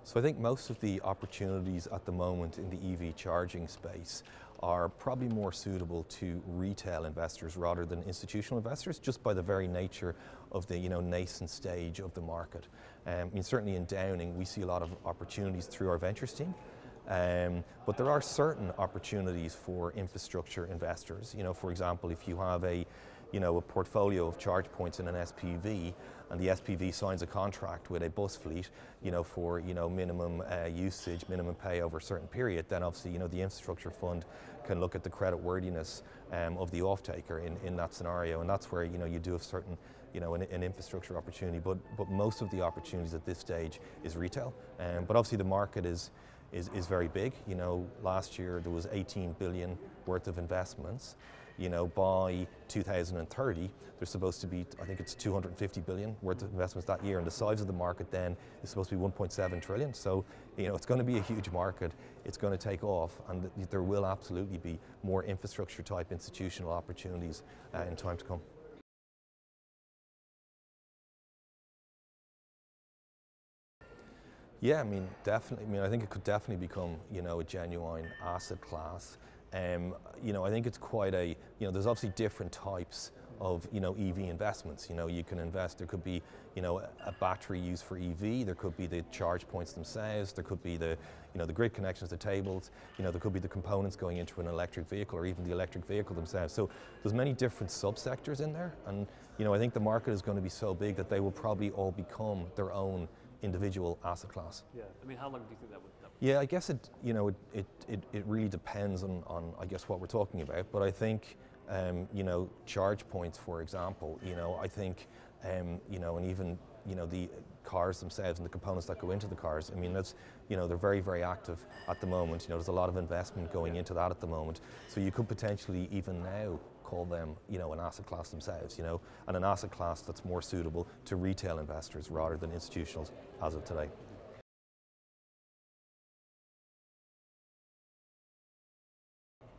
So I think most of the opportunities at the moment in the EV charging space are probably more suitable to retail investors rather than institutional investors, just by the very nature of the nascent stage of the market. I mean, certainly in Downing, we see a lot of opportunities through our ventures team. But there are certain opportunities for infrastructure investors. For example, if you have a portfolio of charge points in an SPV, and the SPV signs a contract with a bus fleet, for minimum usage, minimum pay over a certain period, then obviously the infrastructure fund can look at the credit worthiness of the off-taker in that scenario, and that's where you do have certain an infrastructure opportunity. But most of the opportunities at this stage is retail, but obviously the market is very big. Last year there was 18 billion worth of investments. By 2030, there's supposed to be, I think it's 250 billion worth of investments that year, and the size of the market then is supposed to be 1.7 trillion. So, it's going to be a huge market. It's going to take off, and there will absolutely be more infrastructure type institutional opportunities in time to come. Yeah, I mean, definitely. I mean, I think it could definitely become, a genuine asset class. I think it's quite a, there's obviously different types of, EV investments. You can invest, there could be, a battery used for EV, there could be the charge points themselves, there could be the grid connections, the tables, there could be the components going into an electric vehicle or even the electric vehicle themselves. So there's many different subsectors in there, and, I think the market is going to be so big that they will probably all become their own individual asset class. Yeah, I mean, how long do you think that would? Yeah, I guess it really depends on I guess what we're talking about. But I think charge points, for example, I think and even the cars themselves and the components that go into the cars. I mean, that's they're very, very active at the moment. There's a lot of investment going into that at the moment. So you could potentially even now call them an asset class themselves, and an asset class that's more suitable to retail investors rather than institutionals as of today.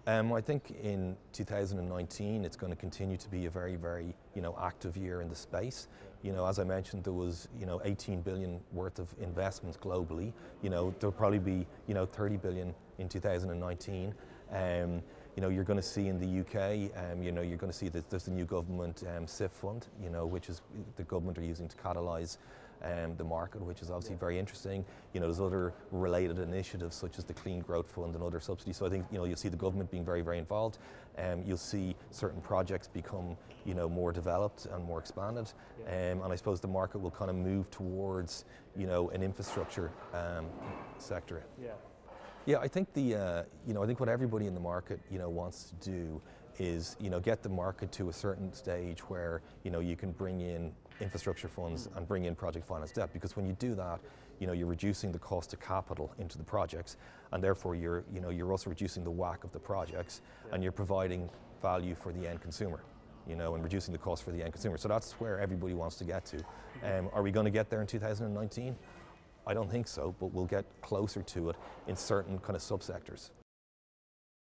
I think in 2019 it's going to continue to be a very, very active year in the space. As I mentioned, there was 18 billion worth of investments globally. There'll probably be 30 billion in 2019. You're going to see in the UK, you're going to see that there's the new government SIF fund, which is the government are using to catalyse the market, which is obviously very interesting. There's other related initiatives such as the Clean Growth Fund and other subsidies. So I think you'll see the government being very, very involved. You'll see certain projects become more developed and more expanded. And I suppose the market will kind of move towards an infrastructure sector. Yeah. Yeah, I think I think what everybody in the market wants to do is get the market to a certain stage where you can bring in infrastructure funds and bring in project finance debt, because when you do that, you're reducing the cost of capital into the projects, and therefore you're also reducing the WACC of the projects, and you're providing value for the end consumer, and reducing the cost for the end consumer. So that's where everybody wants to get to. Are we going to get there in 2019? I don't think so, but we'll get closer to it in certain kind of subsectors.